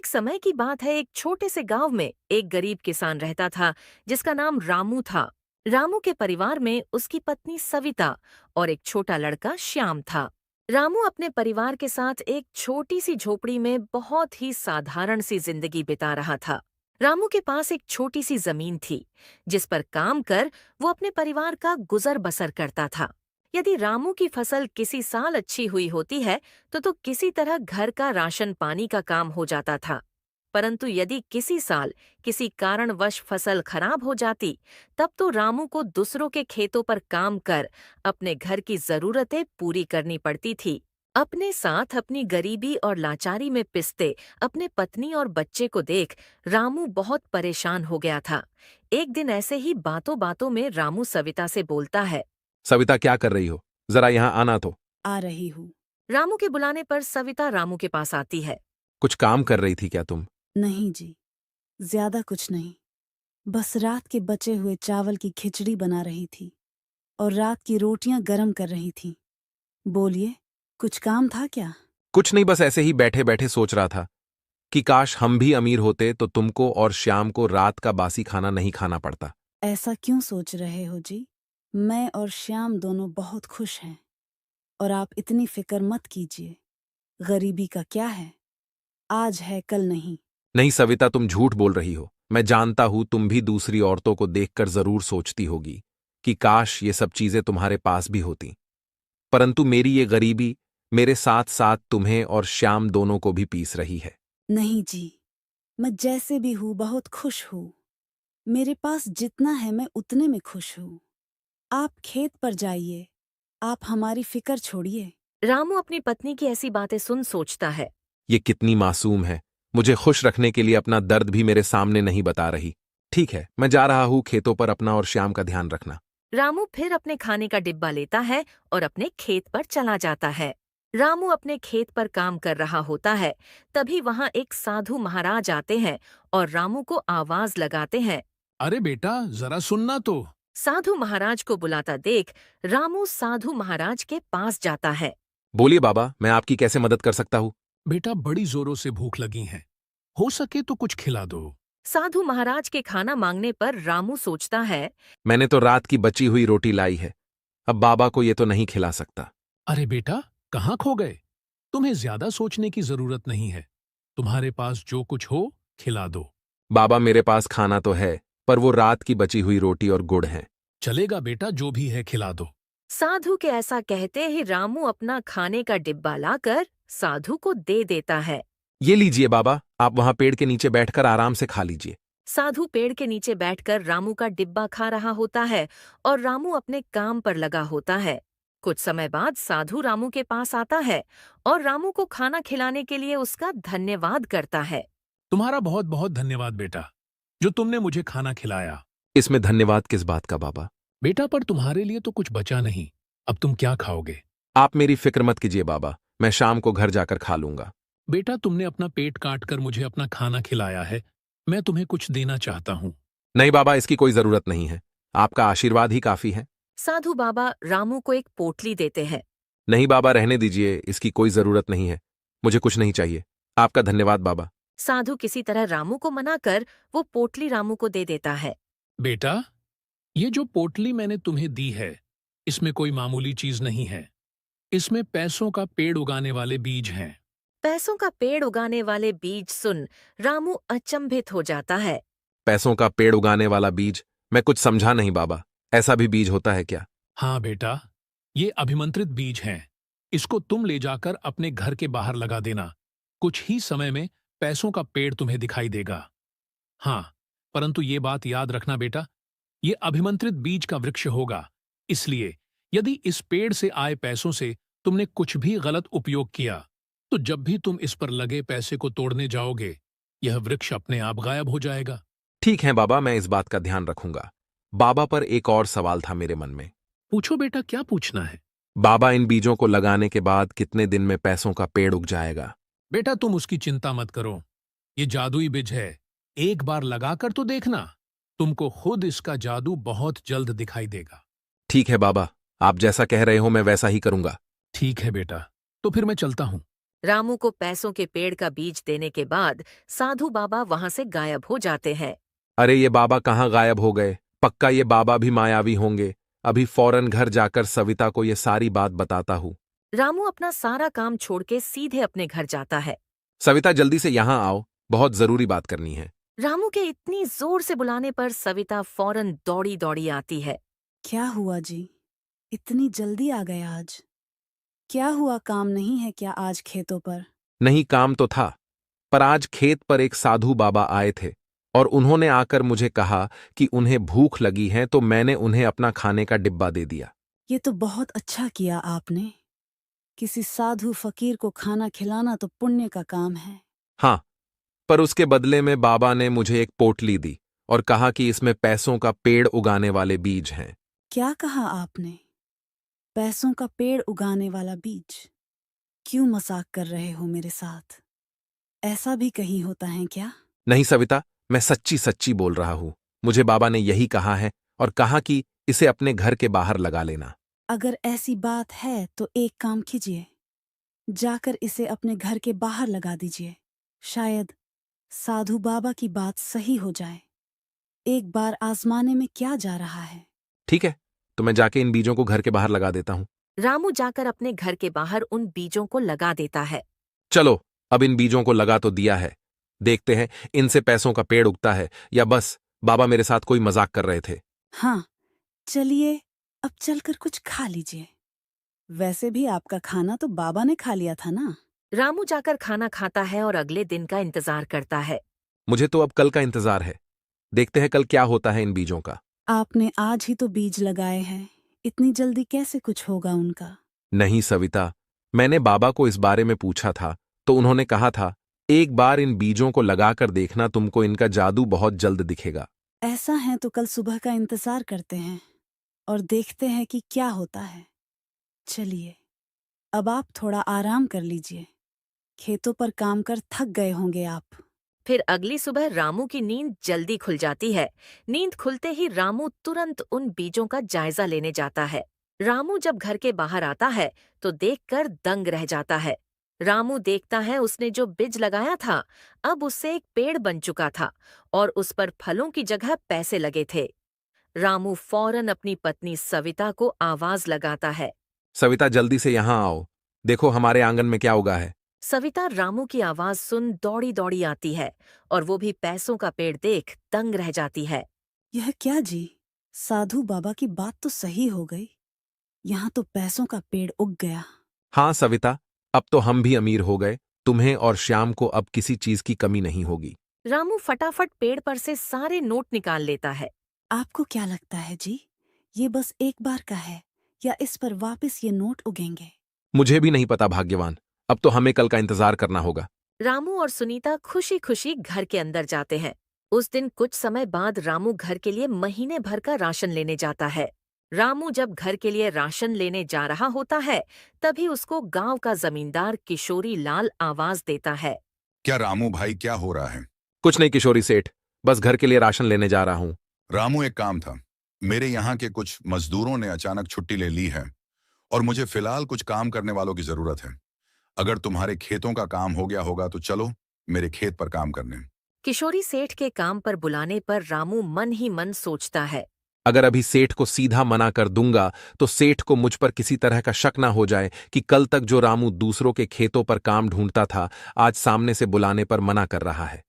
एक समय की बात है, एक छोटे से गांव में एक गरीब किसान रहता था जिसका नाम रामू था। रामू के परिवार में उसकी पत्नी सविता और एक छोटा लड़का श्याम था। रामू अपने परिवार के साथ एक छोटी सी झोपड़ी में बहुत ही साधारण सी जिंदगी बिता रहा था। रामू के पास एक छोटी सी जमीन थी जिस पर काम कर वो अपने परिवार का गुजर बसर करता था। यदि रामू की फसल किसी साल अच्छी हुई होती है तो किसी तरह घर का राशन पानी का काम हो जाता था। परंतु यदि किसी साल किसी कारणवश फसल खराब हो जाती, तब तो रामू को दूसरों के खेतों पर काम कर अपने घर की जरूरतें पूरी करनी पड़ती थी। अपने साथ अपनी गरीबी और लाचारी में पिसते अपने पत्नी और बच्चे को देख रामू बहुत परेशान हो गया था। एक दिन ऐसे ही बातों बातों में रामू सविता से बोलता है। सविता, क्या कर रही हो? जरा यहाँ आना तो। आ रही हूँ। रामू के बुलाने पर सविता रामू के पास आती है। कुछ काम कर रही थी क्या तुम? नहीं जी, ज्यादा कुछ नहीं। बस रात के बचे हुए चावल की खिचड़ी बना रही थी और रात की रोटियां गरम कर रही थी। बोलिए, कुछ काम था क्या? कुछ नहीं, बस ऐसे ही बैठे बैठे सोच रहा था कि काश हम भी अमीर होते तो तुमको और श्याम को रात का बासी खाना नहीं खाना पड़ता। ऐसा क्यों सोच रहे हो जी? मैं और श्याम दोनों बहुत खुश हैं और आप इतनी फिक्र मत कीजिए। गरीबी का क्या है, आज है कल नहीं। नहीं सविता, तुम झूठ बोल रही हो। मैं जानता हूं तुम भी दूसरी औरतों को देखकर जरूर सोचती होगी कि काश ये सब चीजें तुम्हारे पास भी होती। परंतु मेरी ये गरीबी मेरे साथ साथ तुम्हें और श्याम दोनों को भी पीस रही है। नहीं जी, मैं जैसे भी हूँ बहुत खुश हूँ। मेरे पास जितना है मैं उतने में खुश हूँ। आप खेत पर जाइए, आप हमारी फिक्र छोड़िए। रामू अपनी पत्नी की ऐसी बातें सुन सोचता है। ये कितनी मासूम है, मुझे खुश रखने के लिए अपना दर्द भी मेरे सामने नहीं बता रही। ठीक है, मैं जा रहा हूं खेतों पर, अपना और श्याम का ध्यान रखना। रामू फिर अपने खाने का डिब्बा लेता है और अपने खेत पर चला जाता है। रामू अपने खेत पर काम कर रहा होता है, तभी वहाँ एक साधु महाराज आते हैं और रामू को आवाज लगाते हैं। अरे बेटा, जरा सुनना तो। साधु महाराज को बुलाता देख रामू साधु महाराज के पास जाता है। बोलिए बाबा, मैं आपकी कैसे मदद कर सकता हूँ? बेटा, बड़ी जोरों से भूख लगी है, हो सके तो कुछ खिला दो। साधु महाराज के खाना मांगने पर रामू सोचता है। मैंने तो रात की बची हुई रोटी लाई है, अब बाबा को ये तो नहीं खिला सकता। अरे बेटा, कहाँ खो गए? तुम्हें ज्यादा सोचने की जरूरत नहीं है। तुम्हारे पास जो कुछ हो खिला दो। बाबा, मेरे पास खाना तो है, पर वो रात की बची हुई रोटी और गुड़ है। चलेगा बेटा, जो भी है खिला दो। साधु के ऐसा कहते ही रामू अपना खाने का डिब्बा लाकर साधु को दे देता है। ये लीजिए बाबा, आप वहां पेड़ के नीचे बैठकर आराम से खा लीजिए। साधु पेड़ के नीचे बैठकर रामू का डिब्बा खा रहा होता है और रामू अपने काम पर लगा होता है। कुछ समय बाद साधु रामू के पास आता है और रामू को खाना खिलाने के लिए उसका धन्यवाद करता है। तुम्हारा बहुत बहुत धन्यवाद बेटा, जो तुमने मुझे खाना खिलाया। इसमें धन्यवाद किस बात का बाबा? बेटा, पर तुम्हारे लिए तो कुछ बचा नहीं। अब तुम क्या खाओगे? आप मेरी फिक्र मत कीजिए बाबा, मैं शाम को घर जाकर खा लूंगा। बेटा, तुमने अपना पेट काट कर मुझे अपना खाना खिलाया है, मैं तुम्हें कुछ देना चाहता हूँ। नहीं बाबा, इसकी कोई जरूरत नहीं है, आपका आशीर्वाद ही काफी है। साधु बाबा रामू को एक पोटली देते हैं। नहीं बाबा, रहने दीजिए, इसकी कोई जरूरत नहीं है, मुझे कुछ नहीं चाहिए। आपका धन्यवाद बाबा। साधु किसी तरह रामू को मनाकर वो पोटली रामू को दे देता है। बेटा, ये जो पोटली मैंने तुम्हें दी है, इसमें कोई मामूली चीज नहीं है। इसमें पैसों का पेड़ उगाने वाले बीज हैं। पैसों का पेड़ उगाने वाले बीज सुन रामू अचंभित हो जाता है। पैसों का पेड़ उगाने वाला बीज? मैं कुछ समझा नहीं बाबा, ऐसा भी बीज होता है क्या? हाँ बेटा, ये अभिमंत्रित बीज हैं। इसको तुम ले जाकर अपने घर के बाहर लगा देना। कुछ ही समय में पैसों का पेड़ तुम्हें दिखाई देगा। हाँ, परंतु ये बात याद रखना बेटा, ये अभिमंत्रित बीज का वृक्ष होगा। इसलिए यदि इस पेड़ से आए पैसों से तुमने कुछ भी गलत उपयोग किया, तो जब भी तुम इस पर लगे पैसे को तोड़ने जाओगे, यह वृक्ष अपने आप गायब हो जाएगा। ठीक है बाबा, मैं इस बात का ध्यान रखूंगा। बाबा, पर एक और सवाल था मेरे मन में। पूछो बेटा, क्या पूछना है? बाबा, इन बीजों को लगाने के बाद कितने दिन में पैसों का पेड़ उग जाएगा? बेटा, तुम उसकी चिंता मत करो। ये जादुई बीज है, एक बार लगाकर तो देखना, तुमको खुद इसका जादू बहुत जल्द दिखाई देगा। ठीक है बाबा, आप जैसा कह रहे हो मैं वैसा ही करूंगा। ठीक है बेटा, तो फिर मैं चलता हूँ। रामू को पैसों के पेड़ का बीज देने के बाद साधु बाबा वहां से गायब हो जाते हैं। अरे ये बाबा कहाँ गायब हो गए? पक्का ये बाबा भी मायावी होंगे। अभी फौरन घर जाकर सविता को ये सारी बात बताता हूँ। रामू अपना सारा काम छोड़ के सीधे अपने घर जाता है। सविता जल्दी से यहाँ आओ, बहुत जरूरी बात करनी है। रामू के इतनी जोर से बुलाने पर सविता फौरन दौड़ी दौड़ी आती है। क्या हुआ जी? इतनी जल्दी आ गए आज? क्या हुआ, काम नहीं है क्या आज खेतों पर? नहीं, काम तो था, पर आज खेत पर एक साधु बाबा आए थे और उन्होंने आकर मुझे कहा कि उन्हें भूख लगी है, तो मैंने उन्हें अपना खाने का डिब्बा दे दिया। ये तो बहुत अच्छा किया आपने। किसी साधु फकीर को खाना खिलाना तो पुण्य का काम है। हाँ, पर उसके बदले में बाबा ने मुझे एक पोटली दी और कहा कि इसमें पैसों का पेड़ उगाने वाले बीज हैं। क्या कहा आपने? पैसों का पेड़ उगाने वाला बीज? क्यों मजाक कर रहे हो मेरे साथ? ऐसा भी कहीं होता है क्या? नहीं सविता, मैं सच्ची सच्ची बोल रहा हूँ। मुझे बाबा ने यही कहा है और कहा कि इसे अपने घर के बाहर लगा लेना। अगर ऐसी बात है तो एक काम कीजिए, जाकर इसे अपने घर के बाहर लगा दीजिए। शायद साधु बाबा की बात सही हो जाए। एक बार आजमाने में क्या जा रहा है? ठीक है, तो मैं जाके इन बीजों को घर के बाहर लगा देता हूँ। रामू जाकर अपने घर के बाहर उन बीजों को लगा देता है। चलो, अब इन बीजों को लगा तो दिया है, देखते हैं इनसे पैसों का पेड़ उगता है या बस बाबा मेरे साथ कोई मजाक कर रहे थे। हाँ, चलिए अब चलकर कुछ खा लीजिए। वैसे भी आपका खाना तो बाबा ने खा लिया था ना। रामू जाकर खाना खाता है और अगले दिन का इंतजार करता है। मुझे तो अब कल का इंतजार है। देखते हैं कल क्या होता है इन बीजों का। आपने आज ही तो बीज लगाए हैं, इतनी जल्दी कैसे कुछ होगा उनका? नहीं सविता, मैंने बाबा को इस बारे में पूछा था तो उन्होंने कहा था एक बार इन बीजों को लगाकर देखना, तुमको इनका जादू बहुत जल्द दिखेगा। ऐसा है तो कल सुबह का इंतजार करते हैं और देखते हैं कि क्या होता है। चलिए, अब आप थोड़ा आराम कर लीजिए। खेतों पर काम कर थक गए होंगे आप। फिर अगली सुबह रामू की नींद जल्दी खुल जाती है। नींद खुलते ही रामू तुरंत उन बीजों का जायजा लेने जाता है। रामू जब घर के बाहर आता है तो देखकर दंग रह जाता है। रामू देखता है उसने जो बीज लगाया था अब उससे एक पेड़ बन चुका था और उस पर फलों की जगह पैसे लगे थे। रामू फौरन अपनी पत्नी सविता को आवाज लगाता है। सविता जल्दी से यहाँ आओ, देखो हमारे आंगन में क्या उगा है। सविता रामू की आवाज सुन दौड़ी दौड़ी आती है और वो भी पैसों का पेड़ देख दंग रह जाती है। यह क्या जी? साधु बाबा की बात तो सही हो गई। यहाँ तो पैसों का पेड़ उग गया। हाँ सविता, अब तो हम भी अमीर हो गए, तुम्हें और श्याम को अब किसी चीज की कमी नहीं होगी। रामू फटाफट पेड़ पर से सारे नोट निकाल लेता है। आपको क्या लगता है जी, ये बस एक बार का है या इस पर वापस ये नोट उगेंगे? मुझे भी नहीं पता भाग्यवान, अब तो हमें कल का इंतजार करना होगा। रामू और सुनीता खुशी खुशी घर के अंदर जाते हैं। उस दिन कुछ समय बाद रामू घर के लिए महीने भर का राशन लेने जाता है। रामू जब घर के लिए राशन लेने जा रहा होता है तभी उसको गांव का जमींदार किशोरी लाल आवाज देता है। क्या रामू भाई, क्या हो रहा है? कुछ नहीं किशोरी सेठ, बस घर के लिए राशन लेने जा रहा हूँ। रामू, एक काम था। मेरे यहाँ के कुछ मजदूरों ने अचानक छुट्टी ले ली है और मुझे फिलहाल कुछ काम करने वालों की जरूरत है। अगर तुम्हारे खेतों का काम हो गया होगा तो चलो मेरे खेत पर काम करने। किशोरी सेठ के काम पर बुलाने पर रामू मन ही मन सोचता है। अगर अभी सेठ को सीधा मना कर दूंगा तो सेठ को मुझ पर किसी तरह का शक ना हो जाए कि कल तक जो रामू दूसरों के खेतों पर काम ढूंढता था आज सामने से बुलाने पर मना कर रहा है।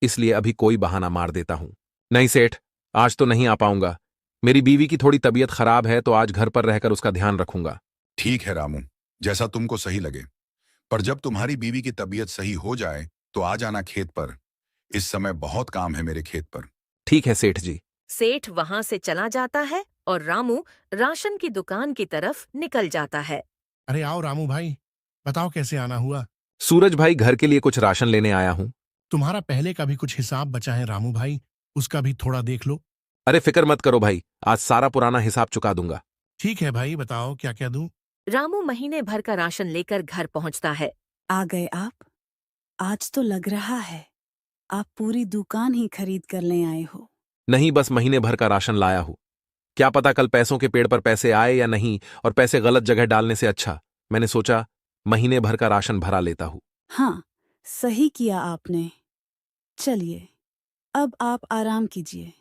इसलिए अभी कोई बहाना मार देता हूं। नहीं सेठ, आज तो नहीं आ पाऊंगा। मेरी बीवी की थोड़ी तबीयत खराब है तो आज घर पर रहकर उसका ध्यान रखूंगा। ठीक है रामू, जैसा तुमको सही लगे। पर जब तुम्हारी बीवी की तबीयत सही हो जाए तो आ जाना खेत पर। इस समय बहुत काम है मेरे खेत पर। ठीक है सेठ जी। सेठ वहां से चला जाता है और रामू राशन की दुकान की तरफ निकल जाता है। अरे आओ रामू भाई, बताओ कैसे आना हुआ? सूरज भाई, घर के लिए कुछ राशन लेने आया हूं। तुम्हारा पहले का भी कुछ हिसाब बचा है रामू भाई, उसका भी थोड़ा देख लो। अरे फिक्र मत करो भाई, आज सारा पुराना हिसाब चुका दूंगा। ठीक है भाई, बताओ क्या क्या दूं? रामू महीने भर का राशन लेकर घर पहुंचता है। आ गए आप? आज तो लग रहा है आप पूरी दुकान ही खरीद कर ले आए हो। नहीं, बस महीने भर का राशन लाया हूं। क्या पता कल पैसों के पेड़ पर पैसे आए या नहीं, और पैसे गलत जगह डालने से अच्छा मैंने सोचा महीने भर का राशन भरा लेता हूं। हाँ, सही किया आपने। चलिए, अब आप आराम कीजिए।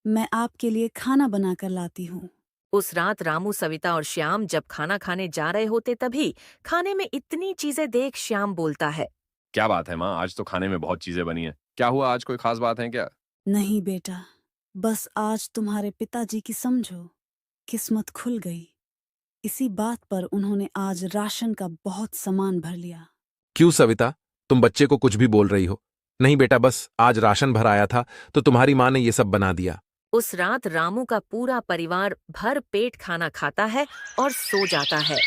मैं आपके लिए खाना बनाकर लाती हूँ। उस रात रामू, सविता और श्याम जब खाना खाने जा रहे होते तभी खाने में इतनी चीजें देख श्याम बोलता है। क्या बात है माँ, आज तो खाने में बहुत चीजें बनी हैं। क्या हुआ, आज कोई खास बात है क्या? नहीं बेटा, बस आज तुम्हारे पिताजी की समझो, किस्मत खुल गई। इसी बात पर उन्होंने आज राशन का बहुत सामान भर लिया। क्यों सविता, तुम बच्चे को कुछ भी बोल रही हो? नहीं बेटा, बस आज राशन भर आया था तो तुम्हारी माँ ने ये सब बना दिया। उस रात रामू का पूरा परिवार भर पेट खाना खाता है और सो जाता है।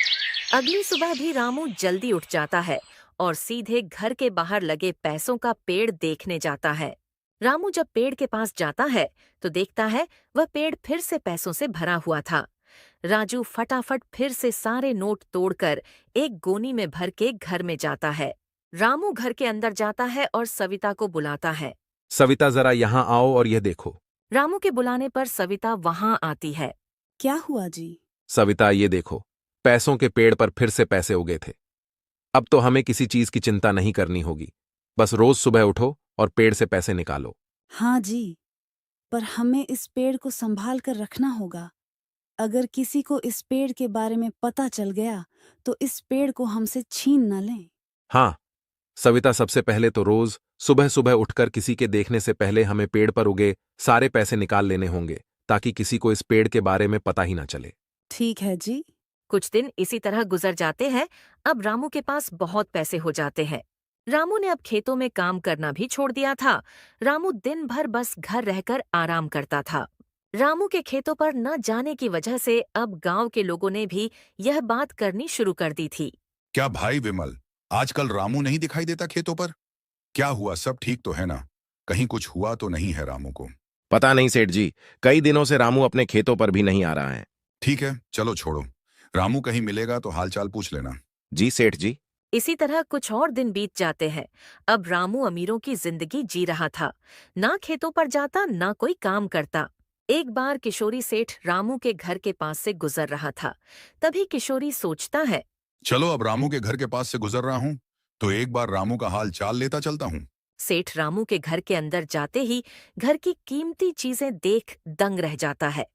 अगली सुबह भी रामू जल्दी उठ जाता है और सीधे घर के बाहर लगे पैसों का पेड़ देखने जाता है। रामू जब पेड़ के पास जाता है तो देखता है वह पेड़ फिर से पैसों से भरा हुआ था। राजू फटाफट फिर से सारे नोट तोड़कर एक गोनी में भर के घर में जाता है। रामू घर के अंदर जाता है और सविता को बुलाता है। सविता, जरा यहाँ आओ और यह देखो। रामू के बुलाने पर सविता वहां आती है। क्या हुआ जी? सविता, ये देखो, पैसों के पेड़ पर फिर से पैसे उगे थे। अब तो हमें किसी चीज की चिंता नहीं करनी होगी। बस रोज सुबह उठो और पेड़ से पैसे निकालो। हाँ जी, पर हमें इस पेड़ को संभाल कर रखना होगा। अगर किसी को इस पेड़ के बारे में पता चल गया तो इस पेड़ को हमसे छीन न लें। हाँ सविता, सबसे पहले तो रोज सुबह सुबह उठकर किसी के देखने से पहले हमें पेड़ पर उगे सारे पैसे निकाल लेने होंगे, ताकि किसी को इस पेड़ के बारे में पता ही ना चले। ठीक है जी। कुछ दिन इसी तरह गुजर जाते हैं। अब रामू के पास बहुत पैसे हो जाते हैं। रामू ने अब खेतों में काम करना भी छोड़ दिया था। रामू दिन भर बस घर रहकर आराम करता था। रामू के खेतों पर न जाने की वजह से अब गांव के लोगों ने भी यह बात करनी शुरू कर दी थी। क्या भाई विमल, आजकल रामू नहीं दिखाई देता खेतों पर? क्या हुआ, सब ठीक तो है ना? कहीं कुछ हुआ तो नहीं है रामू को? पता नहीं सेठ जी, कई दिनों से रामू अपने खेतों पर भी नहीं आ रहा है। ठीक है, चलो छोड़ो। रामू कहीं मिलेगा तो हालचाल पूछ लेना। जी सेठ जी। इसी तरह कुछ और दिन बीत जाते हैं। अब रामू अमीरों की जिंदगी जी रहा था। ना खेतों पर जाता, ना कोई काम करता। एक बार किशोरी सेठ रामू के घर के पास से गुजर रहा था। तभी किशोरी सोचता है, चलो, अब रामू के घर के पास से गुजर रहा हूँ तो एक बार रामू का हाल चाल लेता चलता हूँ। सेठ रामू के घर के अंदर जाते ही घर की कीमती चीजें देख दंग रह जाता है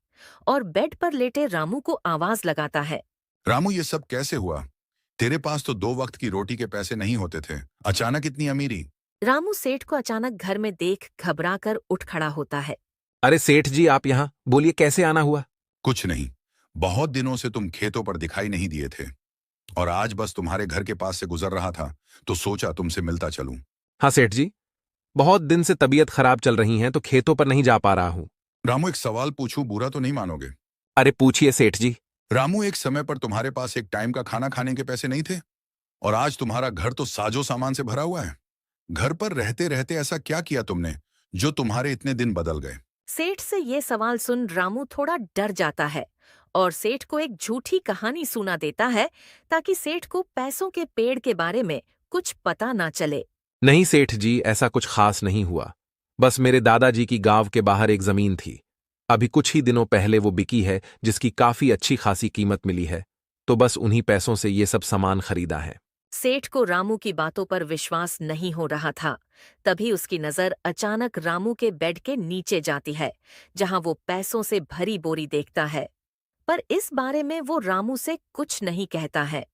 और बेड पर लेटे रामू को आवाज लगाता है। रामू, ये सब कैसे हुआ? तेरे पास तो 2 वक्त की रोटी के पैसे नहीं होते थे, अचानक इतनी अमीरी? रामू सेठ को अचानक घर में देख घबराकर उठ खड़ा होता है। अरे सेठ जी, आप यहाँ, बोलिए कैसे आना हुआ? कुछ नहीं, बहुत दिनों से तुम खेतों पर दिखाई नहीं दिए थे और आज बस तुम्हारे घर के पास से गुजर रहा था तो सोचा तुमसे मिलता चलूं। हाँ सेठ जी, बहुत दिन से तबीयत खराब चल रही है तो खेतों पर नहीं जा पा रहा हूँ। रामू, एक सवाल पूछूं, बुरा तो नहीं मानोगे? अरे पूछिए सेठ जी। रामू, एक समय पर तुम्हारे पास एक टाइम का खाना खाने के पैसे नहीं थे और आज तुम्हारा घर तो साजो सामान से भरा हुआ है। घर पर रहते रहते ऐसा क्या किया तुमने जो तुम्हारे इतने दिन बदल गए? सेठ से ये सवाल सुन रामू थोड़ा डर जाता है और सेठ को एक झूठी कहानी सुना देता है ताकि सेठ को पैसों के पेड़ के बारे में कुछ पता ना चले। नहीं सेठ जी, ऐसा कुछ खास नहीं हुआ। बस मेरे दादाजी की गांव के बाहर एक जमीन थी। अभी कुछ ही दिनों पहले वो बिकी है, जिसकी काफी अच्छी खासी कीमत मिली है, तो बस उन्हीं पैसों से ये सब सामान खरीदा है। सेठ को रामू की बातों पर विश्वास नहीं हो रहा था। तभी उसकी नजर अचानक रामू के बेड के नीचे जाती है, जहां वो पैसों से भरी बोरी देखता है। पर इस बारे में वो रामू से कुछ नहीं कहता है।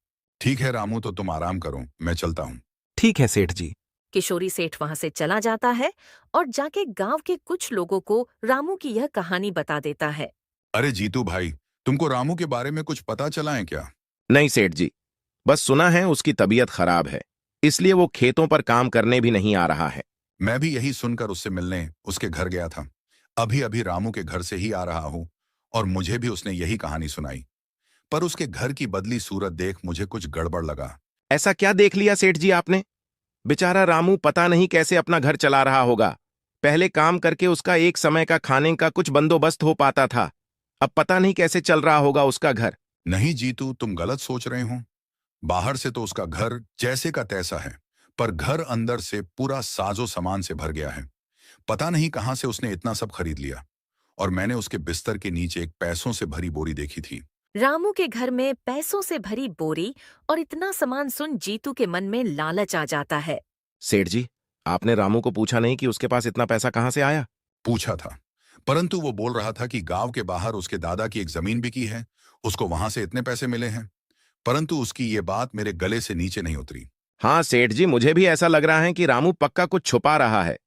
ठीक है रामू, तो तुम आराम करो, मैं चलता हूँ। ठीक है सेठ जी। किशोरी सेठ वहां से चला जाता है और जाके गांव के कुछ लोगों को रामू की यह कहानी बता देता है। अरे जीतू भाई, तुमको रामू के बारे में कुछ पता चला है क्या? नहीं सेठ जी, बस सुना है उसकी तबीयत खराब है, इसलिए वो खेतों पर काम करने भी नहीं आ रहा है। मैं भी यही सुनकर उससे मिलने उसके घर गया था। अभी अभी रामू के घर से ही आ रहा हूँ और मुझे भी उसने यही कहानी सुनाई। पर उसके घर की बदली सूरत देख मुझे कुछ गड़बड़ लगा। ऐसा क्या देख लिया सेठ जी आपने? बेचारा रामू पता नहीं कैसे अपना घर चला रहा होगा। पहले काम करके उसका एक समय का खाने का कुछ बंदोबस्त हो पाता था, अब पता नहीं कैसे चल रहा होगा उसका घर। नहीं जीतू, तुम गलत सोच रहे हो। बाहर से तो उसका घर जैसे का तैसा है, पर घर अंदर से पूरा साजो सामान से भर गया है। पता नहीं कहां से उसने इतना सब खरीद लिया। और मैंने उसके बिस्तर के नीचे एक पैसों से भरी बोरी देखी थी। रामू के घर में पैसों से भरी बोरी और इतना सामान सुन जीतू के मन में लालच आ जाता है। सेठ जी, आपने रामू को पूछा नहीं कि उसके पास इतना पैसा कहाँ से आया? पूछा था, परंतु वो बोल रहा था कि गांव के बाहर उसके दादा की एक जमीन बिकी है, उसको वहां से इतने पैसे मिले हैं। परंतु उसकी ये बात मेरे गले से नीचे नहीं उतरी। हाँ सेठ जी, मुझे भी ऐसा लग रहा है कि रामू पक्का कुछ छुपा रहा है।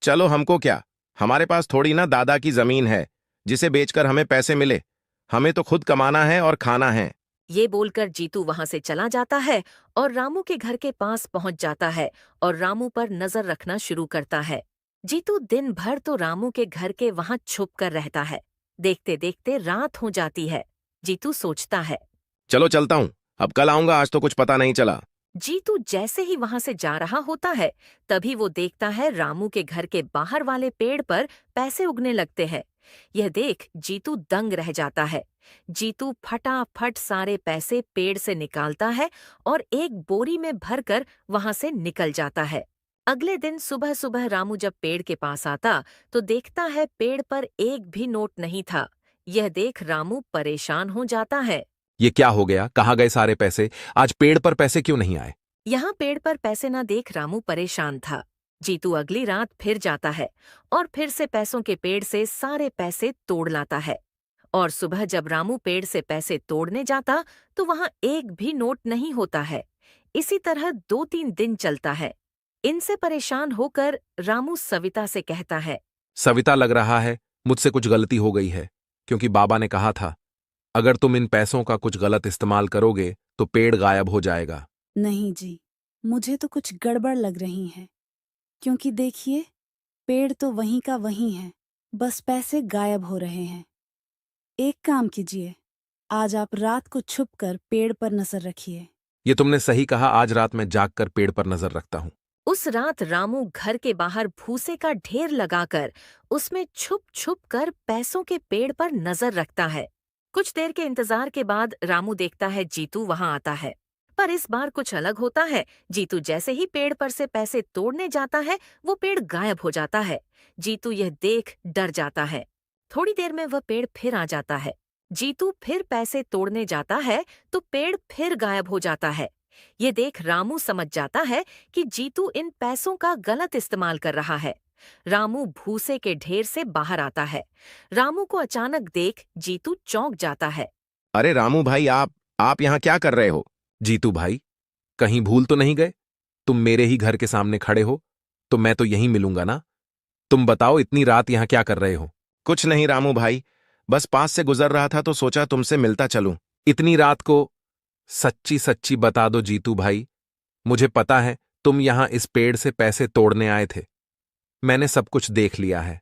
चलो हमको क्या, हमारे पास थोड़ी ना दादा की जमीन है जिसे बेचकर हमें पैसे मिले। हमें तो खुद कमाना है और खाना है। ये बोलकर जीतू वहां से चला जाता है और रामू के घर के पास पहुंच जाता है और रामू पर नजर रखना शुरू करता है। जीतू दिन भर तो रामू के घर के वहां छुप कर रहता है। देखते देखते रात हो जाती है। जीतू सोचता है। चलो चलता हूँ, अब कल आऊंगा, आज तो कुछ पता नहीं चला। जीतू जैसे ही वहां से जा रहा होता है तभी वो देखता है रामू के घर के बाहर वाले पेड़ पर पैसे उगने लगते हैं। यह देख जीतू दंग रह जाता है। जीतू फटाफट सारे पैसे पेड़ से निकालता है और एक बोरी में भरकर वहां से निकल जाता है। अगले दिन सुबह सुबह रामू जब पेड़ के पास आता तो देखता है पेड़ पर एक भी नोट नहीं था। यह देख रामू परेशान हो जाता है। ये क्या हो गया? कहाँ गए सारे पैसे? आज पेड़ पर पैसे क्यों नहीं आए? यहाँ पेड़ पर पैसे न देख रामू परेशान था। जीतू अगली रात फिर जाता है और फिर से पैसों के पेड़ से सारे पैसे तोड़ लाता है। और सुबह जब रामू पेड़ से पैसे तोड़ने जाता तो वहां एक भी नोट नहीं होता है। इसी तरह 2-3 दिन चलता है। इनसे परेशान होकर रामू सविता से कहता है। सविता, लग रहा है मुझसे कुछ गलती हो गई है, क्योंकि बाबा ने कहा था अगर तुम इन पैसों का कुछ गलत इस्तेमाल करोगे तो पेड़ गायब हो जाएगा। नहीं जी, मुझे तो कुछ गड़बड़ लग रही है, क्योंकि देखिए पेड़ तो वहीं का वहीं है, बस पैसे गायब हो रहे हैं। एक काम कीजिए, आज आप रात को छुपकर पेड़ पर नजर रखिए। ये तुमने सही कहा, आज रात मैं जागकर पेड़ पर नजर रखता हूँ। उस रात रामू घर के बाहर भूसे का ढेर लगाकर उसमें छुप छुप कर पैसों के पेड़ पर नजर रखता है। कुछ देर के इंतजार के बाद रामू देखता है जीतू वहां आता है। पर इस बार कुछ अलग होता है। जीतू जैसे ही पेड़ पर से पैसे तोड़ने जाता है वो पेड़ गायब हो जाता है। जीतू यह देख डर जाता है। थोड़ी देर में वह पेड़ फिर आ जाता है। जीतू फिर पैसे तोड़ने जाता है तो पेड़ फिर गायब हो जाता है। ये देख रामू समझ जाता है कि जीतू इन पैसों का गलत इस्तेमाल कर रहा है। रामू भूसे के ढेर से बाहर आता है। रामू को अचानक देख जीतू चौंक जाता है। अरे रामू भाई, आप यहाँ क्या कर रहे हो? जीतू भाई, कहीं भूल तो नहीं गए? तुम मेरे ही घर के सामने खड़े हो तो मैं तो यहीं मिलूंगा ना। तुम बताओ, इतनी रात यहाँ क्या कर रहे हो? कुछ नहीं रामू भाई, बस पास से गुजर रहा था तो सोचा तुमसे मिलता चलूं। इतनी रात को? सच्ची सच्ची बता दो जीतू भाई, मुझे पता है तुम यहाँ इस पेड़ से पैसे तोड़ने आए थे। मैंने सब कुछ देख लिया है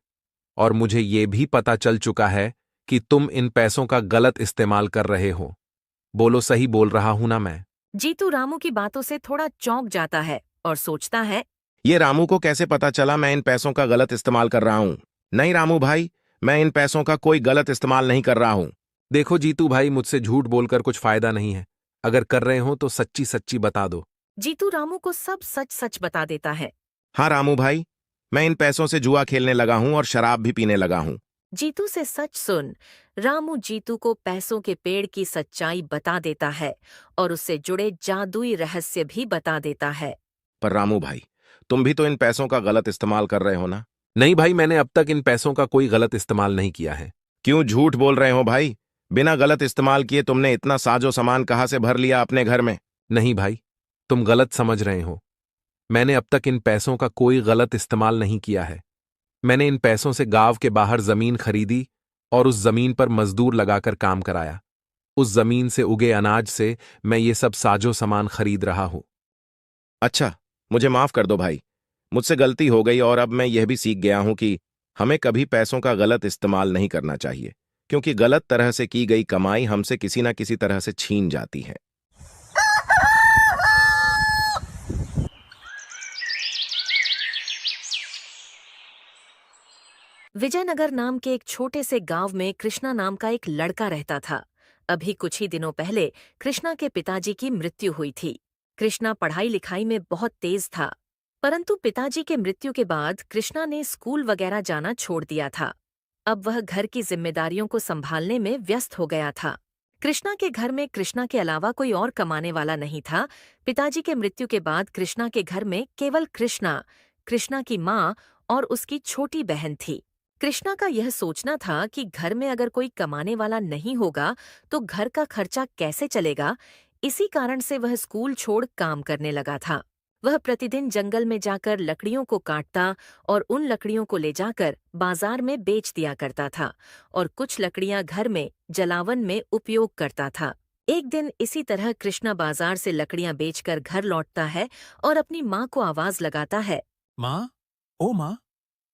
और मुझे ये भी पता चल चुका है कि तुम इन पैसों का गलत इस्तेमाल कर रहे हो। बोलो, सही बोल रहा हूं ना मैं? जीतू रामू की बातों से थोड़ा चौंक जाता है और सोचता है। ये रामू को कैसे पता चला मैं इन पैसों का गलत इस्तेमाल कर रहा हूँ? नहीं रामू भाई, मैं इन पैसों का कोई गलत इस्तेमाल नहीं कर रहा हूँ। देखो जीतू भाई, मुझसे झूठ बोलकर कुछ फायदा नहीं है। अगर कर रहे हो तो सच्ची सच्ची बता दो। जीतू रामू को सब सच सच बता देता है। हाँ रामू भाई, मैं इन पैसों से जुआ खेलने लगा हूँ और शराब भी पीने लगा हूँ। जीतू से सच सुन रामू जीतू को पैसों के पेड़ की सच्चाई बता देता है और उससे जुड़े जादुई रहस्य भी बता देता है। पर रामू भाई, तुम भी तो इन पैसों का गलत इस्तेमाल कर रहे हो ना? नहीं भाई, मैंने अब तक इन पैसों का कोई गलत इस्तेमाल नहीं किया है। क्यों झूठ बोल रहे हो भाई? बिना गलत इस्तेमाल किए तुमने इतना साजो सामान कहाँ से भर लिया अपने घर में? नहीं भाई, तुम गलत समझ रहे हो। मैंने अब तक इन पैसों का कोई गलत इस्तेमाल नहीं किया है। मैंने इन पैसों से गांव के बाहर जमीन खरीदी और उस जमीन पर मजदूर लगाकर काम कराया। उस जमीन से उगे अनाज से मैं ये सब साजो सामान खरीद रहा हूं। अच्छा, मुझे माफ कर दो भाई, मुझसे गलती हो गई और अब मैं यह भी सीख गया हूं कि हमें कभी पैसों का गलत इस्तेमाल नहीं करना चाहिए, क्योंकि गलत तरह से की गई कमाई हमसे किसी न किसी तरह से छीन जाती है। विजयनगर नाम के एक छोटे से गांव में कृष्णा नाम का एक लड़का रहता था। अभी कुछ ही दिनों पहले कृष्णा के पिताजी की मृत्यु हुई थी। कृष्णा पढ़ाई लिखाई में बहुत तेज था, परंतु पिताजी के मृत्यु के बाद कृष्णा ने स्कूल वगैरह जाना छोड़ दिया था। अब वह घर की जिम्मेदारियों को संभालने में व्यस्त हो गया था। कृष्णा के घर में कृष्णा के अलावा कोई और कमाने वाला नहीं था। पिताजी के मृत्यु के बाद कृष्णा के घर में केवल कृष्णा, कृष्णा की माँ और उसकी छोटी बहन थी। कृष्णा का यह सोचना था कि घर में अगर कोई कमाने वाला नहीं होगा तो घर का खर्चा कैसे चलेगा। इसी कारण से वह स्कूल छोड़ काम करने लगा था। वह प्रतिदिन जंगल में जाकर लकड़ियों को काटता और उन लकड़ियों को ले जाकर बाजार में बेच दिया करता था और कुछ लकड़ियां घर में जलावन में उपयोग करता था। एक दिन इसी तरह कृष्णा बाजार से लकड़ियां बेचकर घर लौटता है और अपनी माँ को आवाज लगाता है। माँ, ओ माँ,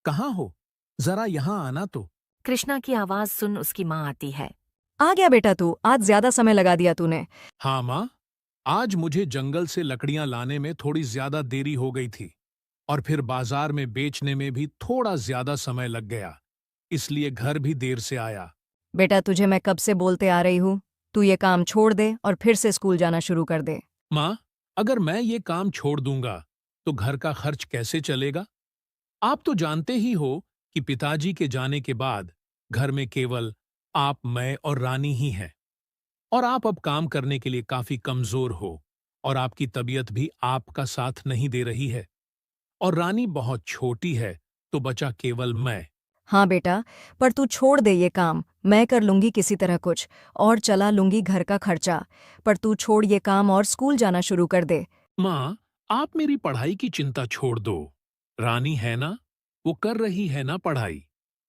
कहाँ हो? जरा यहाँ आना तो। कृष्णा की आवाज सुन उसकी माँ आती है। आ गया बेटा तू, आज ज्यादा समय लगा दिया तूने। हाँ माँ, आज मुझे जंगल से लकड़ियां लाने में थोड़ी ज्यादा देरी हो गई थी और फिर बाजार में बेचने में भी थोड़ा ज्यादा समय लग गया, इसलिए घर भी देर से आया। बेटा तुझे मैं कब से बोलते आ रही हूँ, तू ये काम छोड़ दे और फिर से स्कूल जाना शुरू कर दे। माँ, अगर मैं ये काम छोड़ दूंगा तो घर का खर्च कैसे चलेगा? आप तो जानते ही हो कि पिताजी के जाने के बाद घर में केवल आप, मैं और रानी ही हैं। और आप अब काम करने के लिए काफी कमजोर हो और आपकी तबीयत भी आपका साथ नहीं दे रही है और रानी बहुत छोटी है, तो बचा केवल मैं। हाँ बेटा, पर तू छोड़ दे ये काम, मैं कर लूंगी किसी तरह कुछ और चला लूंगी घर का खर्चा। पर तू छोड़ ये काम और स्कूल जाना शुरू कर दे। माँ, आप मेरी पढ़ाई की चिंता छोड़ दो। रानी है ना, वो कर रही है ना पढ़ाई,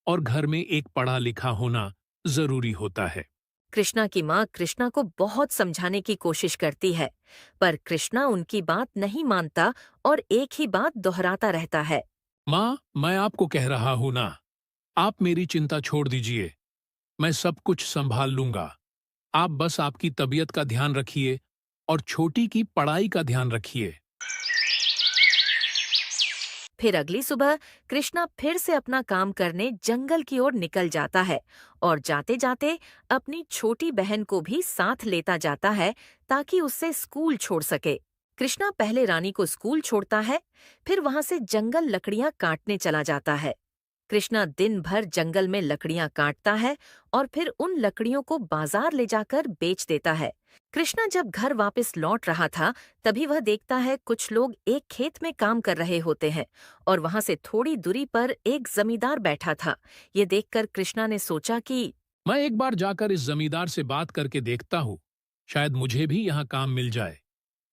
और घर में एक पढ़ा लिखा होना जरूरी होता है। कृष्णा की माँ कृष्णा को बहुत समझाने की कोशिश करती है, पर कृष्णा उनकी बात नहीं मानता और एक ही बात दोहराता रहता है। माँ, मैं आपको कह रहा हूं ना, आप मेरी चिंता छोड़ दीजिए, मैं सब कुछ संभाल लूंगा। आप बस आपकी तबीयत का ध्यान रखिए और छोटी की पढ़ाई का ध्यान रखिए। फिर अगली सुबह कृष्णा फिर से अपना काम करने जंगल की ओर निकल जाता है और जाते जाते अपनी छोटी बहन को भी साथ लेता जाता है ताकि उससे स्कूल छोड़ सके। कृष्णा पहले रानी को स्कूल छोड़ता है, फिर वहां से जंगल लकड़ियां काटने चला जाता है। कृष्णा दिन भर जंगल में लकड़ियां काटता है और फिर उन लकड़ियों को बाजार ले जाकर बेच देता है। कृष्णा जब घर वापस लौट रहा था तभी वह देखता है कुछ लोग एक खेत में काम कर रहे होते हैं और वहां से थोड़ी दूरी पर एक जमींदार बैठा था। ये देखकर कृष्णा ने सोचा कि मैं एक बार जाकर इस जमींदार से बात करके देखता हूँ, शायद मुझे भी यहाँ काम मिल जाए,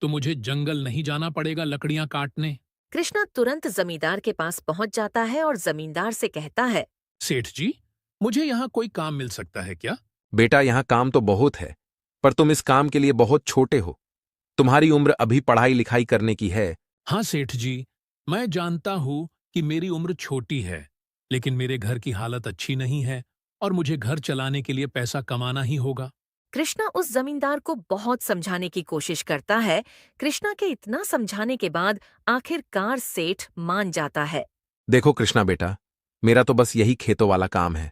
तो मुझे जंगल नहीं जाना पड़ेगा लकड़ियां काटने। कृष्णा तुरंत जमींदार के पास पहुंच जाता है और जमींदार से कहता है। सेठ जी, मुझे यहाँ कोई काम मिल सकता है क्या? बेटा, यहाँ काम तो बहुत है, पर तुम इस काम के लिए बहुत छोटे हो। तुम्हारी उम्र अभी पढ़ाई लिखाई करने की है। हाँ सेठ जी, मैं जानता हूँ कि मेरी उम्र छोटी है, लेकिन मेरे घर की हालत अच्छी नहीं है और मुझे घर चलाने के लिए पैसा कमाना ही होगा। कृष्णा उस जमींदार को बहुत समझाने की कोशिश करता है। कृष्णा के इतना समझाने के बाद आखिरकार सेठ मान जाता है। देखो कृष्णा बेटा, मेरा तो बस यही खेतों वाला काम है।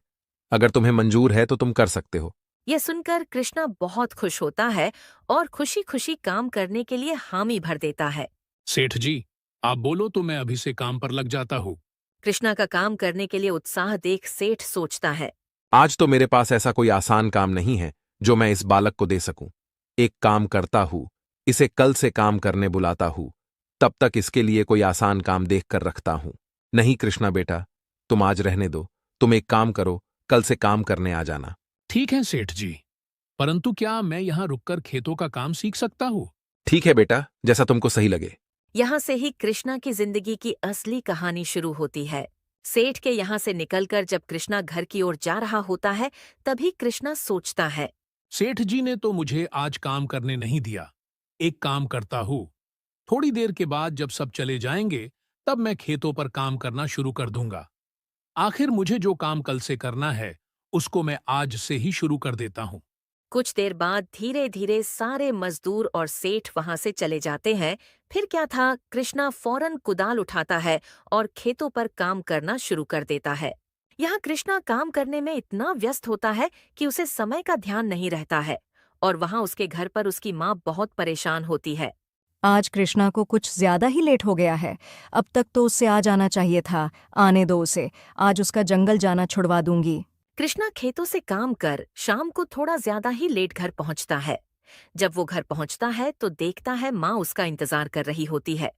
अगर तुम्हें मंजूर है तो तुम कर सकते हो। यह सुनकर कृष्णा बहुत खुश होता है और खुशी खुशी काम करने के लिए हामी भर देता है। सेठ जी, आप बोलो तो मैं अभी से काम पर लग जाता हूँ। कृष्णा का काम करने के लिए उत्साह देख सेठ सोचता है। आज तो मेरे पास ऐसा कोई आसान काम नहीं है जो मैं इस बालक को दे सकूं। एक काम करता हूं, इसे कल से काम करने बुलाता हूं, तब तक इसके लिए कोई आसान काम देख कर रखता हूं। नहीं कृष्णा बेटा, तुम आज रहने दो। तुम एक काम करो, कल से काम करने आ जाना। ठीक है सेठ जी, परंतु क्या मैं यहाँ रुककर खेतों का काम सीख सकता हूँ? ठीक है बेटा, जैसा तुमको सही लगे। यहाँ से ही कृष्णा की जिंदगी की असली कहानी शुरू होती है। सेठ के यहाँ से निकलकर जब कृष्णा घर की ओर जा रहा होता है तभी कृष्णा सोचता है। सेठ जी ने तो मुझे आज काम करने नहीं दिया। एक काम करता हूँ, थोड़ी देर के बाद जब सब चले जाएंगे तब मैं खेतों पर काम करना शुरू कर दूंगा। आखिर मुझे जो काम कल से करना है उसको मैं आज से ही शुरू कर देता हूँ। कुछ देर बाद धीरे धीरे सारे मजदूर और सेठ वहां से चले जाते हैं। फिर क्या था, कृष्णा फौरन कुदाल उठाता है और खेतों पर काम करना शुरू कर देता है। यहाँ कृष्णा काम करने में इतना व्यस्त होता है कि उसे समय का ध्यान नहीं रहता है और वहाँ उसके घर पर उसकी माँ बहुत परेशान होती है। आज कृष्णा को कुछ ज्यादा ही लेट हो गया है। अब तक तो उससे आ जाना चाहिए था। आने दो उसे, आज उसका जंगल जाना छुड़वा दूंगी। कृष्णा खेतों से काम कर शाम को थोड़ा ज्यादा ही लेट घर पहुंचता है। जब वो घर पहुंचता है तो देखता है माँ उसका इंतजार कर रही होती है।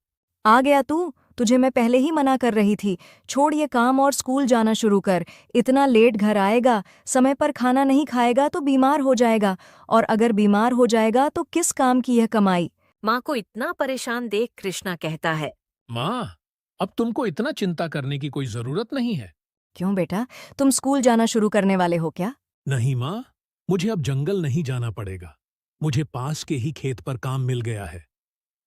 आ गया तू? तुझे मैं पहले ही मना कर रही थी, छोड़ ये काम और स्कूल जाना शुरू कर। इतना लेट घर आएगा, समय पर खाना नहीं खाएगा तो बीमार हो जाएगा, और अगर बीमार हो जाएगा तो किस काम की यह कमाई। माँ को इतना परेशान देख कृष्णा कहता है। माँ, अब तुमको इतना चिंता करने की कोई जरूरत नहीं है। क्यों बेटा, तुम स्कूल जाना शुरू करने वाले हो क्या? नहीं माँ, मुझे अब जंगल नहीं जाना पड़ेगा। मुझे पास के ही खेत पर काम मिल गया है।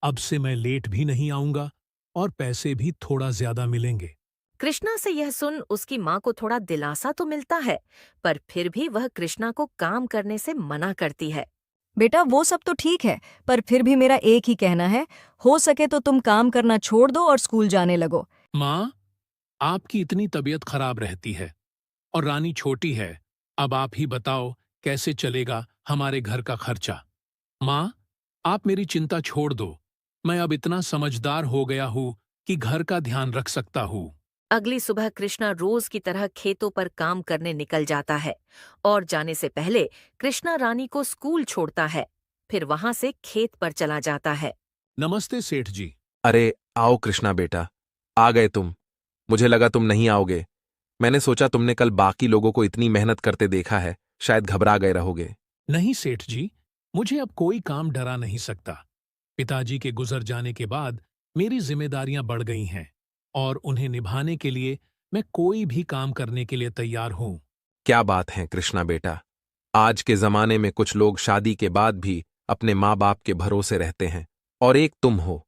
अब से मैं लेट भी नहीं आऊंगा और पैसे भी थोड़ा ज्यादा मिलेंगे। कृष्णा से यह सुन उसकी माँ को थोड़ा दिलासा तो मिलता है, पर फिर भी वह कृष्णा को काम करने से मना करती है। बेटा वो सब तो ठीक है, पर फिर भी मेरा एक ही कहना है, हो सके तो तुम काम करना छोड़ दो और स्कूल जाने लगो। माँ, आपकी इतनी तबीयत खराब रहती है और रानी छोटी है। अब आप ही बताओ कैसे चलेगा हमारे घर का खर्चा। माँ, आप मेरी चिंता छोड़ दो। मैं अब इतना समझदार हो गया हूँ कि घर का ध्यान रख सकता हूँ। अगली सुबह कृष्णा रोज की तरह खेतों पर काम करने निकल जाता है और जाने से पहले कृष्णा रानी को स्कूल छोड़ता है, फिर वहां से खेत पर चला जाता है। नमस्ते सेठ जी। अरे आओ कृष्णा बेटा, आ गए तुम। मुझे लगा तुम नहीं आओगे। मैंने सोचा तुमने कल बाकी लोगों को इतनी मेहनत करते देखा है, शायद घबरा गए रहोगे। नहीं सेठ जी, मुझे अब कोई काम डरा नहीं सकता। पिताजी के गुजर जाने के बाद मेरी जिम्मेदारियां बढ़ गई हैं और उन्हें निभाने के लिए मैं कोई भी काम करने के लिए तैयार हूँ। क्या बात है कृष्णा बेटा, आज के जमाने में कुछ लोग शादी के बाद भी अपने माँ बाप के भरोसे रहते हैं, और एक तुम हो।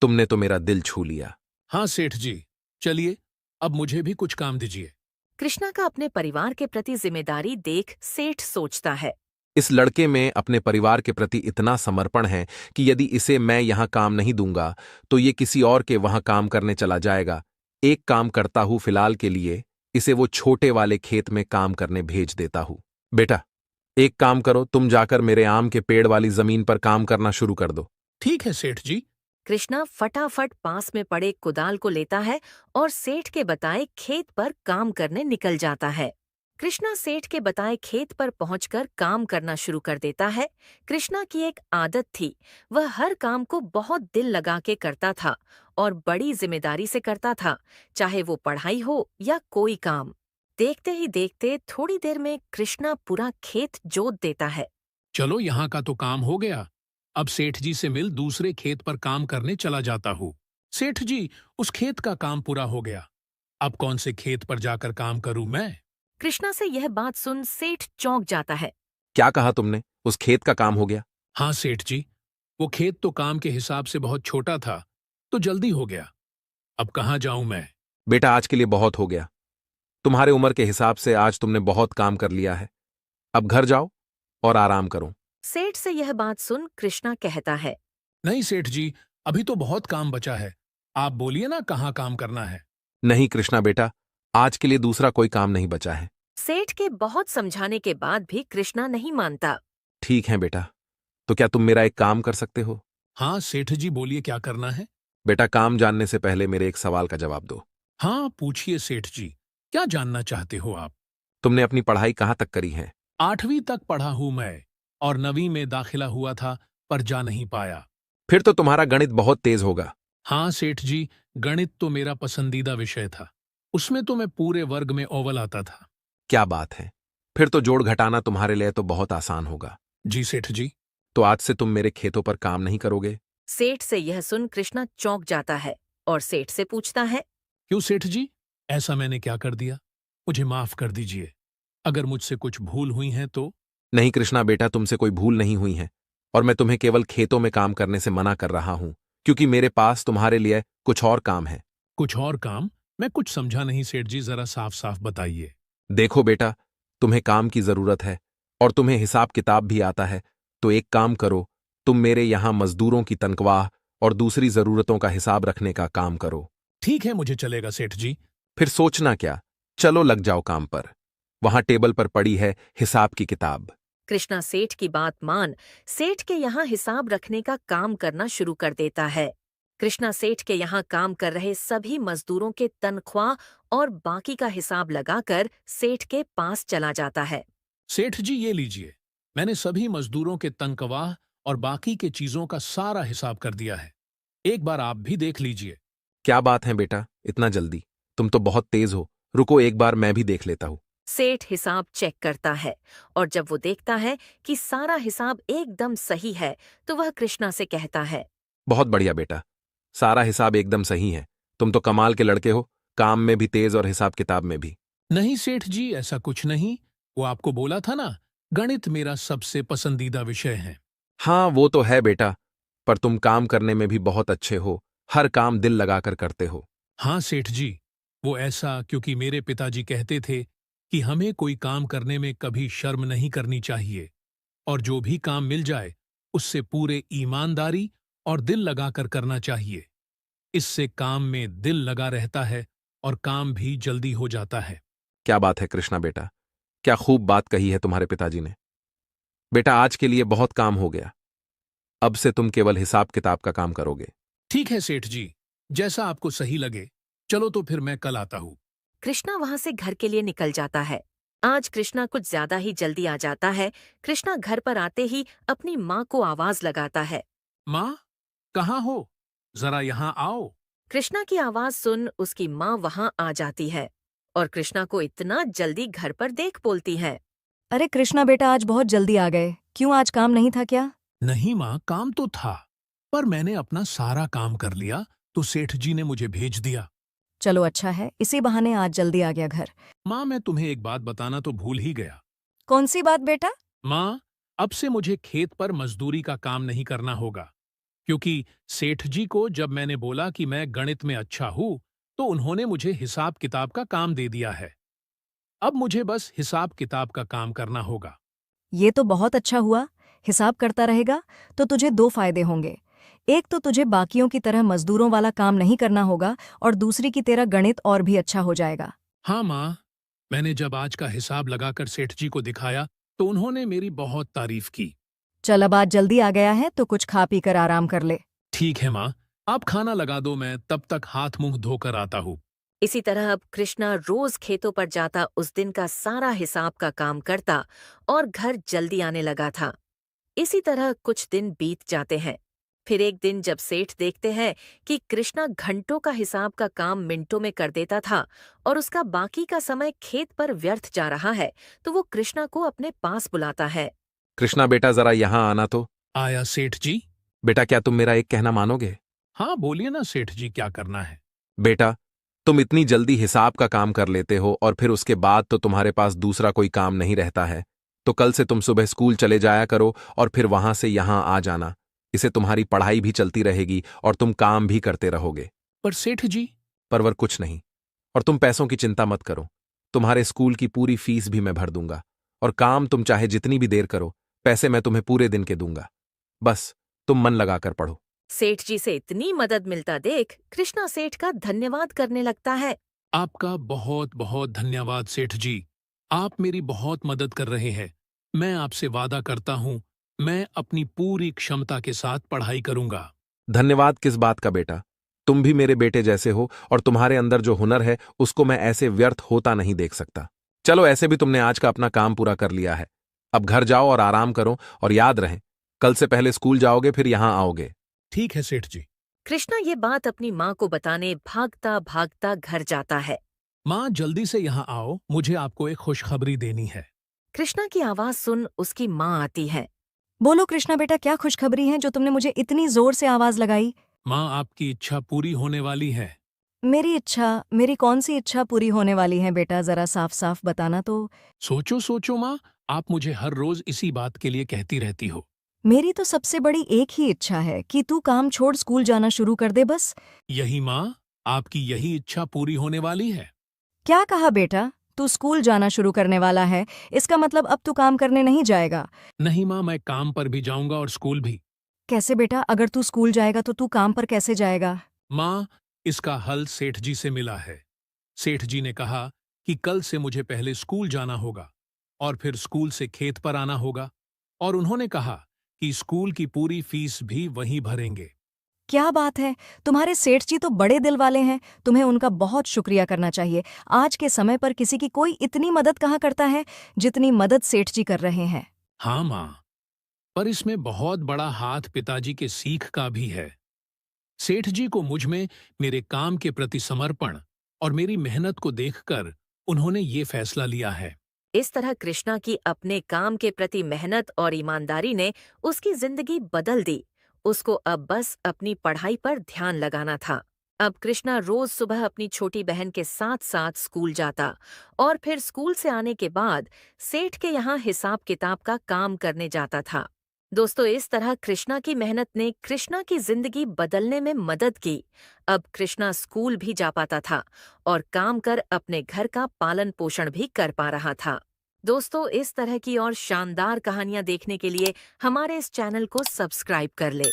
तुमने तो मेरा दिल छू लिया। हाँ सेठ जी, चलिए अब मुझे भी कुछ काम दीजिए। कृष्णा का अपने परिवार के प्रति जिम्मेदारी देख सेठ सोचता है। इस लड़के में अपने परिवार के प्रति इतना समर्पण है कि यदि इसे मैं यहां काम नहीं दूंगा तो ये किसी और के वहां काम करने चला जाएगा। एक काम करता हूं फिलहाल के लिए, इसे वो छोटे वाले खेत में काम करने भेज देता हूं। बेटा, एक काम करो, तुम जाकर मेरे आम के पेड़ वाली जमीन पर काम करना शुरू कर दो। ठीक है सेठ जी। कृष्णा फटाफट पास में पड़े कुदाल को लेता है और सेठ के बताए खेत पर काम करने निकल जाता है। कृष्णा सेठ के बताए खेत पर पहुंचकर काम करना शुरू कर देता है। कृष्णा की एक आदत थी, वह हर काम को बहुत दिल लगा के करता था और बड़ी जिम्मेदारी से करता था, चाहे वो पढ़ाई हो या कोई काम। देखते ही देखते थोड़ी देर में कृष्णा पूरा खेत जोत देता है। चलो यहाँ का तो काम हो गया। अब सेठ जी से मिल दूसरे खेत पर काम करने चला जाता हूँ। सेठ जी, उस खेत का काम पूरा हो गया। अब कौन से खेत पर जाकर काम करूँ मैं? कृष्णा से यह बात सुन सेठ चौंक जाता है। क्या कहा तुमने? उस खेत का काम हो गया? हाँ सेठ जी, वो खेत तो काम के हिसाब से बहुत छोटा था, तो जल्दी हो गया। अब कहाँ जाऊं मैं? बेटा, आज के लिए बहुत हो गया। तुम्हारे उम्र के हिसाब से आज तुमने बहुत काम कर लिया है। अब घर जाओ और आराम करो। सेठ से यह बात सुन कृष्णा कहता है। नहीं सेठ जी, अभी तो बहुत काम बचा है। आप बोलिए ना कहाँ काम करना है। नहीं कृष्णा बेटा, आज के लिए दूसरा कोई काम नहीं बचा है। सेठ के बहुत समझाने के बाद भी कृष्णा नहीं मानता। ठीक है बेटा, तो क्या तुम मेरा एक काम कर सकते हो? हाँ सेठ जी, बोलिए क्या करना है। बेटा, काम जानने से पहले मेरे एक सवाल का जवाब दो। हाँ पूछिए सेठ जी, क्या जानना चाहते हो आप? तुमने अपनी पढ़ाई कहाँ तक करी है? 8वीं तक पढ़ा हूँ मैं, और 9वीं में दाखिला हुआ था पर जा नहीं पाया। फिर तो तुम्हारा गणित बहुत तेज होगा। हाँ सेठ जी, गणित तो मेरा पसंदीदा विषय था। उसमें तो मैं पूरे वर्ग में अव्वल आता था। क्या बात है, फिर तो जोड़ घटाना तुम्हारे लिए तो बहुत आसान होगा। जी सेठ जी। तो आज से तुम मेरे खेतों पर काम नहीं करोगे? सेठ से यह सुन कृष्णा चौंक जाता है और सेठ से पूछता है। क्यों सेठ जी, ऐसा मैंने क्या कर दिया? मुझे माफ कर दीजिए। अगर मुझसे कुछ भूल हुई है तो। नहीं कृष्णा बेटा, तुमसे कोई भूल नहीं हुई है, और मैं तुम्हें केवल खेतों में काम करने से मना कर रहा हूं क्योंकि मेरे पास तुम्हारे लिए कुछ और काम है। कुछ और काम? मैं कुछ समझा नहीं सेठ जी, जरा साफ साफ बताइए। देखो बेटा, तुम्हें काम की जरूरत है और तुम्हें हिसाब किताब भी आता है, तो एक काम करो, तुम मेरे यहां मजदूरों की तनख्वाह और दूसरी जरूरतों का हिसाब रखने का काम करो। ठीक है, मुझे चलेगा सेठ जी। फिर सोचना क्या, चलो लग जाओ काम पर। वहां टेबल पर पड़ी है हिसाब की किताब। कृष्णा सेठ की बात मान सेठ के यहाँ हिसाब रखने का काम करना शुरू कर देता है। कृष्णा सेठ के यहाँ काम कर रहे सभी मजदूरों के तनख्वाह और बाकी का हिसाब लगाकर सेठ के पास चला जाता है। सेठ जी ये लीजिए, मैंने सभी मजदूरों के तनख्वाह और बाकी के चीजों का सारा हिसाब कर दिया है। एक बार आप भी देख लीजिए। क्या बात है बेटा, इतना जल्दी? तुम तो बहुत तेज हो। रुको, एक बार मैं भी देख लेता हूँ। सेठ हिसाब चेक करता है और जब वो देखता है कि सारा हिसाब एकदम सही है तो वह कृष्णा से कहता है। बहुत बढ़िया बेटा, सारा हिसाब एकदम सही है। तुम तो कमाल के लड़के हो, काम में भी तेज और हिसाब किताब में भी। नहीं सेठ जी, ऐसा कुछ नहीं। वो आपको बोला था ना, गणित मेरा सबसे पसंदीदा विषय है। हाँ वो तो है बेटा, पर तुम काम करने में भी बहुत अच्छे हो, हर काम दिल लगाकर करते हो। हाँ सेठ जी, वो ऐसा क्योंकि मेरे पिताजी कहते थे कि हमें कोई काम करने में कभी शर्म नहीं करनी चाहिए और जो भी काम मिल जाए उससे पूरे ईमानदारी और दिल लगाकर करना चाहिए। इससे काम में दिल लगा रहता है और काम भी जल्दी हो जाता है। क्या बात है कृष्णा बेटा, क्या खूब बात कही है तुम्हारे पिताजी ने। बेटा आज के लिए बहुत काम हो गया, अब से तुम केवल हिसाब किताब का काम करोगे। ठीक है सेठ जी, जैसा आपको सही लगे। चलो तो फिर मैं कल आता हूँ। कृष्णा वहां से घर के लिए निकल जाता है। आज कृष्णा कुछ ज्यादा ही जल्दी आ जाता है। कृष्णा घर पर आते ही अपनी माँ को आवाज लगाता है। माँ, कहाँ हो? जरा यहाँ आओ। कृष्णा की आवाज सुन उसकी माँ वहां आ जाती है और कृष्णा को इतना जल्दी घर पर देख बोलती है। अरे कृष्णा बेटा, आज बहुत जल्दी आ गए। क्यों, आज काम नहीं था क्या? नहीं माँ, काम तो था, पर मैंने अपना सारा काम कर लिया तो सेठ जी ने मुझे भेज दिया। चलो अच्छा है, इसी बहाने आज जल्दी आ गया घर। माँ, मैं तुम्हें एक बात बताना तो भूल ही गया। कौन सी बात बेटा? माँ, अब से मुझे खेत पर मजदूरी का काम नहीं करना होगा, क्योंकि सेठ जी को जब मैंने बोला कि मैं गणित में अच्छा हूँ तो उन्होंने मुझे हिसाब किताब का काम दे दिया है। अब मुझे बस हिसाब किताब का काम करना होगा। ये तो बहुत अच्छा हुआ। हिसाब करता रहेगा तो तुझे दो फायदे होंगे। एक तो तुझे बाकियों की तरह मजदूरों वाला काम नहीं करना होगा और दूसरी की तेरा गणित और भी अच्छा हो जाएगा। हाँ माँ, मैंने जब आज का हिसाब लगाकर सेठ जी को दिखाया तो उन्होंने मेरी बहुत तारीफ की। चल अब आज जल्दी आ गया है तो कुछ खा पी कर आराम कर ले। ठीक है माँ, आप खाना लगा दो, मैं तब तक हाथ मुंह धोकर आता हूँ। इसी तरह अब कृष्णा रोज खेतों पर जाता उस दिन का सारा हिसाब का काम करता और घर जल्दी आने लगा था। इसी तरह कुछ दिन बीत जाते हैं। फिर एक दिन जब सेठ देखते हैं कि कृष्णा घंटों का हिसाब का काम मिनटों में कर देता था और उसका बाकी का समय खेत पर व्यर्थ जा रहा है, तो वो कृष्णा को अपने पास बुलाता है। कृष्णा बेटा जरा यहाँ आना तो। आया सेठ जी। बेटा क्या तुम मेरा एक कहना मानोगे? हाँ बोलिए ना सेठ जी, क्या करना है? बेटा तुम इतनी जल्दी हिसाब का काम कर लेते हो और फिर उसके बाद तो तुम्हारे पास दूसरा कोई काम नहीं रहता है, तो कल से तुम सुबह स्कूल चले जाया करो और फिर वहां से यहां आ जाना। इससे तुम्हारी पढ़ाई भी चलती रहेगी और तुम काम भी करते रहोगे। पर सेठ जी। परवर कुछ नहीं, और तुम पैसों की चिंता मत करो, तुम्हारे स्कूल की पूरी फीस भी मैं भर दूंगा और काम तुम चाहे जितनी भी देर करो, पैसे मैं तुम्हें पूरे दिन के दूंगा। बस तुम मन लगाकर पढ़ो। सेठ जी से इतनी मदद मिलता देख कृष्णा सेठ का धन्यवाद करने लगता है। आपका बहुत बहुत धन्यवाद सेठ जी, आप मेरी बहुत मदद कर रहे हैं। मैं आपसे वादा करता हूँ, मैं अपनी पूरी क्षमता के साथ पढ़ाई करूंगा। धन्यवाद किस बात का बेटा, तुम भी मेरे बेटे जैसे हो और तुम्हारे अंदर जो हुनर है उसको मैं ऐसे व्यर्थ होता नहीं देख सकता। चलो ऐसे भी तुमने आज का अपना काम पूरा कर लिया है, अब घर जाओ और आराम करो और याद रहे कल से पहले स्कूल जाओगे फिर यहां आओगे। ठीक है सेठ जी। कृष्णा ये बात अपनी माँ को बताने भागता भागता घर जाता है। माँ जल्दी से यहाँ आओ, मुझे आपको एक खुशखबरी देनी है। कृष्णा की आवाज सुन उसकी माँ आती है। बोलो कृष्णा बेटा, क्या खुशखबरी है जो तुमने मुझे इतनी जोर से आवाज लगाई? माँ, आपकी इच्छा पूरी होने वाली है। मेरी इच्छा? मेरी कौन सी इच्छा पूरी होने वाली है बेटा, जरा साफ साफ बताना तो। सोचो सोचो माँ, आप मुझे हर रोज इसी बात के लिए कहती रहती हो। मेरी तो सबसे बड़ी एक ही इच्छा है कि तू काम छोड़ स्कूल जाना शुरू कर दे बस। यही माँ, आपकी यही इच्छा पूरी होने वाली है। क्या कहा बेटा? तू स्कूल जाना शुरू करने वाला है, इसका मतलब अब तू काम करने नहीं जाएगा? नहीं माँ, मैं काम पर भी जाऊंगा और स्कूल भी। कैसे बेटा? अगर तू स्कूल जाएगा तो तू काम पर कैसे जाएगा? माँ, इसका हल सेठ जी से मिला है। सेठ जी ने कहा कि कल से मुझे पहले स्कूल जाना होगा और फिर स्कूल से खेत पर आना होगा, और उन्होंने कहा कि स्कूल की पूरी फीस भी वहीं भरेंगे। क्या बात है, तुम्हारे सेठ जी तो बड़े दिल वाले हैं, तुम्हें उनका बहुत शुक्रिया करना चाहिए। आज के समय पर किसी की कोई इतनी मदद कहाँ करता है जितनी मदद सेठ जी कर रहे हैं। हाँ माँ, पर इसमें बहुत बड़ा हाथ पिताजी के सीख का भी है। सेठ जी को मुझ में मेरे काम के प्रति समर्पण और मेरी मेहनत को देखकर उन्होंने ये फैसला लिया है। इस तरह कृष्णा की अपने काम के प्रति मेहनत और ईमानदारी ने उसकी जिंदगी बदल दी। उसको अब बस अपनी पढ़ाई पर ध्यान लगाना था। अब कृष्णा रोज सुबह अपनी छोटी बहन के साथ साथ स्कूल जाता और फिर स्कूल से आने के बाद सेठ के यहाँ हिसाब किताब का काम करने जाता था। दोस्तों, इस तरह कृष्णा की मेहनत ने कृष्णा की जिंदगी बदलने में मदद की। अब कृष्णा स्कूल भी जा पाता था और काम कर अपने घर का पालन पोषण भी कर पा रहा था। दोस्तों, इस तरह की और शानदार कहानियां देखने के लिए हमारे इस चैनल को सब्सक्राइब कर ले।